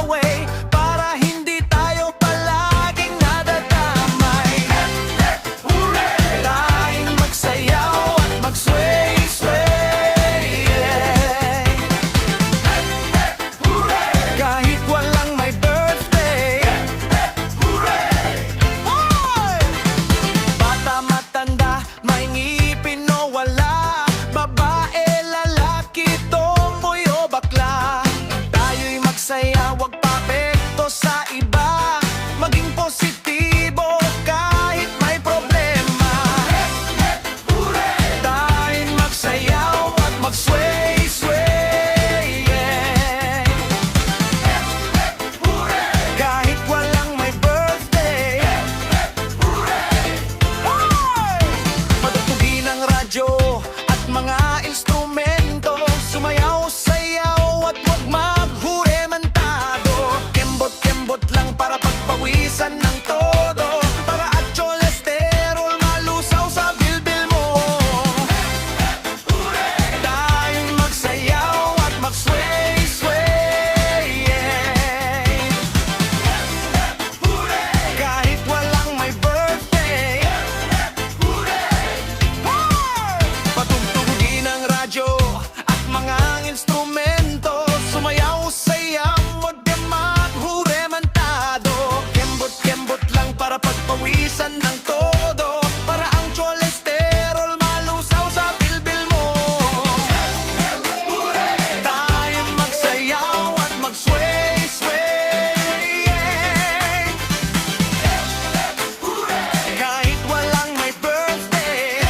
away para hindi tayo palaging nadadamay. Tayong magsayaw at mag-sway-sway, kahit walang may birthday. Bata, matanda, may ngipin o wala, babae, lalaki, tomboy o bakla, tayo'y magsaya, wag papekto sa iba, maging positibo kahit may problema. Tayo'y magsayaw at mag-sway-sway, kahit walang may birthday. Patutugin ang radyo at mga instrumento, sumayaw-sayaw at huwag maghuri-mantado. Kembot-kembot lang para pagpawisan ng todo, para at cholesterol malusaw sa bilbil mo. Tayong magsayaw at mag-sway-sway, kahit walang may birthday. Patugtugin ang radyo at mga instrumento, sumayaw-sayaw, huwag ka maghuri-mantado. Kembot-kembot lang para pagpawisan ng todo, para ang cholesterol malusaw sa bilbil mo. Tayong magsayaw at mag-sway-sway, kahit walang may birthday.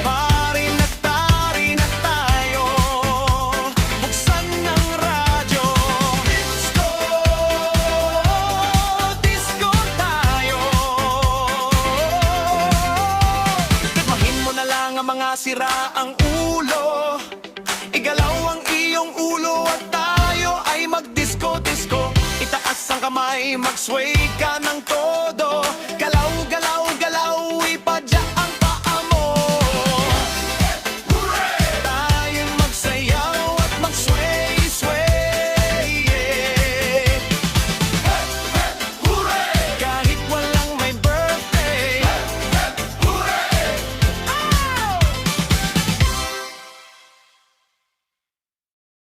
Pari na tayo, buksan ng radyo. Disco, disco tayo. Kalmahin mo na lang ang mga siraang ulo, igalaw ang iyong ulo at tayo ay mag-disco-disco. Itaas ang kamay, mag-sway ka ng todo.